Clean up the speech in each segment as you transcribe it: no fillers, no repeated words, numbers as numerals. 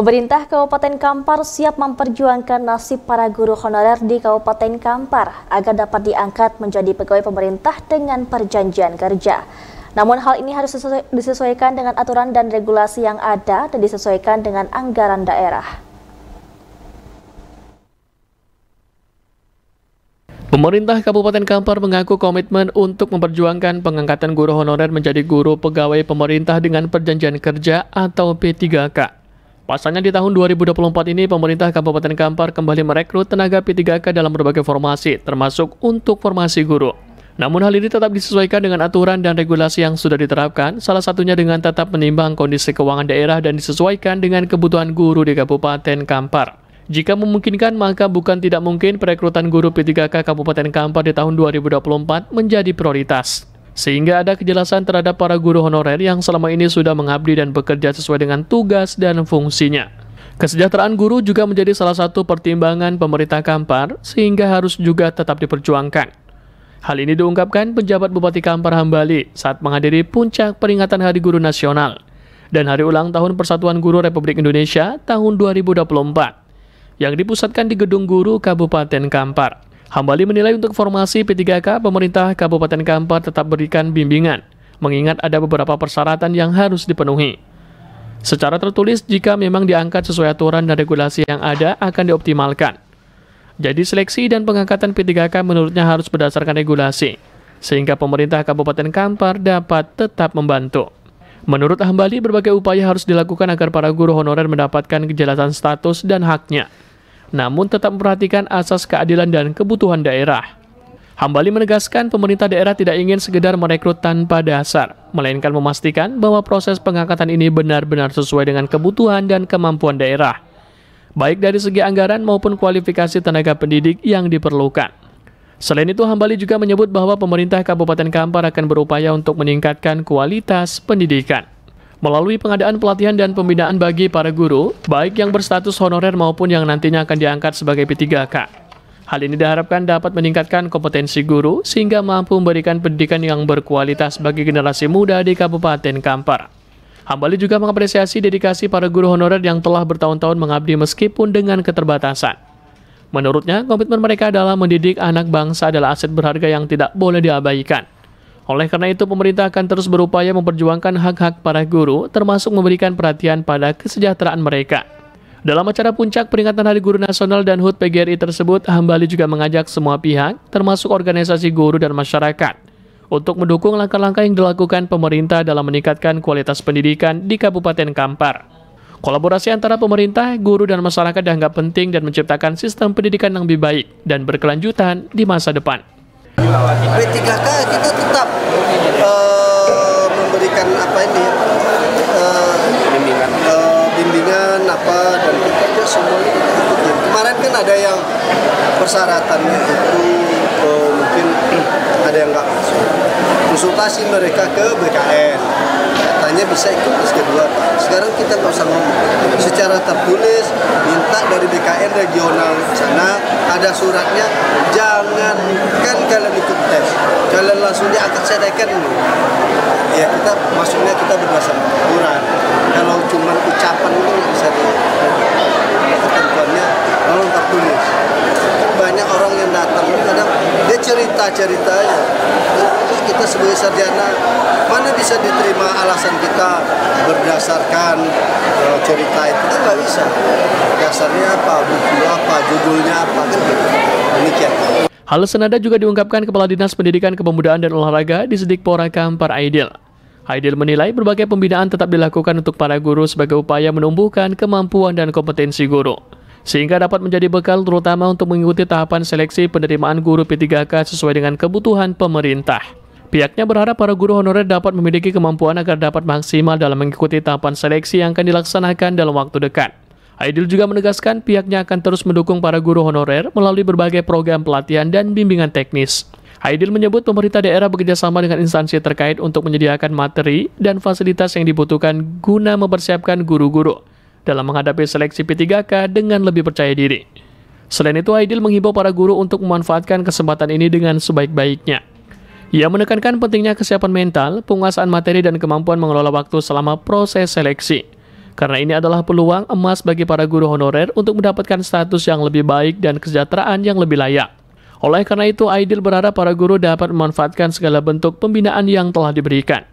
Pemerintah Kabupaten Kampar siap memperjuangkan nasib para guru honorer di Kabupaten Kampar agar dapat diangkat menjadi pegawai pemerintah dengan perjanjian kerja. Namun hal ini harus disesuaikan dengan aturan dan regulasi yang ada dan disesuaikan dengan anggaran daerah. Pemerintah Kabupaten Kampar mengaku komitmen untuk memperjuangkan pengangkatan guru honorer menjadi guru pegawai pemerintah dengan perjanjian kerja atau P3K. Pasalnya di tahun 2024 ini, pemerintah Kabupaten Kampar kembali merekrut tenaga P3K dalam berbagai formasi, termasuk untuk formasi guru. Namun hal ini tetap disesuaikan dengan aturan dan regulasi yang sudah diterapkan, salah satunya dengan tetap menimbang kondisi keuangan daerah dan disesuaikan dengan kebutuhan guru di Kabupaten Kampar. Jika memungkinkan, maka bukan tidak mungkin perekrutan guru P3K Kabupaten Kampar di tahun 2024 menjadi prioritas. Sehingga ada kejelasan terhadap para guru honorer yang selama ini sudah mengabdi dan bekerja sesuai dengan tugas dan fungsinya. Kesejahteraan guru juga menjadi salah satu pertimbangan pemerintah Kampar, sehingga harus juga tetap diperjuangkan. Hal ini diungkapkan penjabat Bupati Kampar Hambali saat menghadiri puncak peringatan Hari Guru Nasional dan Hari Ulang Tahun Persatuan Guru Republik Indonesia tahun 2024 yang dipusatkan di Gedung Guru Kabupaten Kampar. Hambali menilai untuk formasi P3K, pemerintah Kabupaten Kampar tetap berikan bimbingan, mengingat ada beberapa persyaratan yang harus dipenuhi. Secara tertulis, jika memang diangkat sesuai aturan dan regulasi yang ada, akan dioptimalkan. Jadi seleksi dan pengangkatan P3K menurutnya harus berdasarkan regulasi, sehingga pemerintah Kabupaten Kampar dapat tetap membantu. Menurut Hambali, berbagai upaya harus dilakukan agar para guru honorer mendapatkan kejelasan status dan haknya, namun tetap memperhatikan asas keadilan dan kebutuhan daerah. Hambali menegaskan pemerintah daerah tidak ingin sekedar merekrut tanpa dasar, melainkan memastikan bahwa proses pengangkatan ini benar-benar sesuai dengan kebutuhan dan kemampuan daerah, baik dari segi anggaran maupun kualifikasi tenaga pendidik yang diperlukan. Selain itu, Hambali juga menyebut bahwa pemerintah Kabupaten Kampar akan berupaya untuk meningkatkan kualitas pendidikan melalui pengadaan pelatihan dan pembinaan bagi para guru, baik yang berstatus honorer maupun yang nantinya akan diangkat sebagai P3K. Hal ini diharapkan dapat meningkatkan kompetensi guru sehingga mampu memberikan pendidikan yang berkualitas bagi generasi muda di Kabupaten Kampar. Hambali juga mengapresiasi dedikasi para guru honorer yang telah bertahun-tahun mengabdi meskipun dengan keterbatasan. Menurutnya, komitmen mereka dalam mendidik anak bangsa adalah aset berharga yang tidak boleh diabaikan. Oleh karena itu, pemerintah akan terus berupaya memperjuangkan hak-hak para guru, termasuk memberikan perhatian pada kesejahteraan mereka. Dalam acara puncak peringatan Hari Guru Nasional dan HUT PGRI tersebut, Hambali juga mengajak semua pihak, termasuk organisasi guru dan masyarakat, untuk mendukung langkah-langkah yang dilakukan pemerintah dalam meningkatkan kualitas pendidikan di Kabupaten Kampar. Kolaborasi antara pemerintah, guru, dan masyarakat dianggap penting dan menciptakan sistem pendidikan yang lebih baik dan berkelanjutan di masa depan. P3K kita tetap memberikan bimbingan dan kita semuanya kita ikutin. Kemarin kan ada yang persyaratannya itu mungkin ada yang nggak masuk. Konsultasi mereka ke BKN, katanya bisa ikut tes kedua. Sekarang kita nggak usah ngomong, secara tertulis minta dari BKN regional sana ada suratnya, jangan kan kalian ikut tes, kalian langsung diangkat sedekan. Ya kita maksudnya kita berdasarkan aturan. Kalau cuma ucapan itu nggak bisa ketentuannya kalau tertulis. Kan banyak orang yang datang ini kadang dia cerita ya. Kita sebagai sarjana mana bisa diterima alasan kita berdasarkan cerita itu kan nggak bisa. Dasarnya apa, buku apa, judulnya apa kan gitu. Demikian. Hal senada juga diungkapkan Kepala Dinas Pendidikan Kepemudaan dan Olahraga di Sidikpora Kampar Aidil. Aidil menilai berbagai pembinaan tetap dilakukan untuk para guru sebagai upaya menumbuhkan kemampuan dan kompetensi guru, sehingga dapat menjadi bekal terutama untuk mengikuti tahapan seleksi penerimaan guru P3K sesuai dengan kebutuhan pemerintah. Pihaknya berharap para guru honorer dapat memiliki kemampuan agar dapat maksimal dalam mengikuti tahapan seleksi yang akan dilaksanakan dalam waktu dekat. Aidil juga menegaskan pihaknya akan terus mendukung para guru honorer melalui berbagai program pelatihan dan bimbingan teknis. Aidil menyebut pemerintah daerah bekerjasama dengan instansi terkait untuk menyediakan materi dan fasilitas yang dibutuhkan guna mempersiapkan guru-guru dalam menghadapi seleksi P3K dengan lebih percaya diri. Selain itu, Aidil menghimbau para guru untuk memanfaatkan kesempatan ini dengan sebaik-baiknya. Ia menekankan pentingnya kesiapan mental, penguasaan materi, dan kemampuan mengelola waktu selama proses seleksi. Karena ini adalah peluang emas bagi para guru honorer untuk mendapatkan status yang lebih baik dan kesejahteraan yang lebih layak. Oleh karena itu, Aidil berharap para guru dapat memanfaatkan segala bentuk pembinaan yang telah diberikan.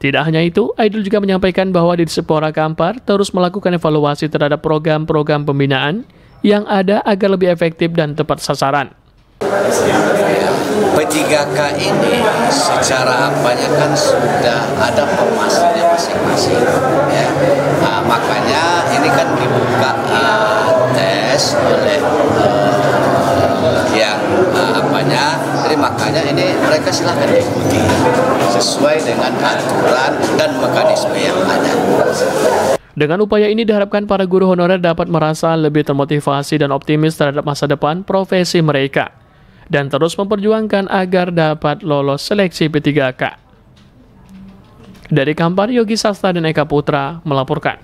Tidak hanya itu, Aidil juga menyampaikan bahwa di Disipora Kampar terus melakukan evaluasi terhadap program-program pembinaan yang ada agar lebih efektif dan tepat sasaran. P3K ini secara apanya kan sudah ada formasnya masing-masing, ya. Makanya ini kan dibuka tes oleh jadi makanya ini mereka silahkan diikuti sesuai dengan aturan dan mekanisme yang ada. Dengan upaya ini diharapkan para guru honorer dapat merasa lebih termotivasi dan optimis terhadap masa depan profesi mereka dan terus memperjuangkan agar dapat lolos seleksi P3K. Dari Kampar, Yogi Sastra dan Eka Putra melaporkan.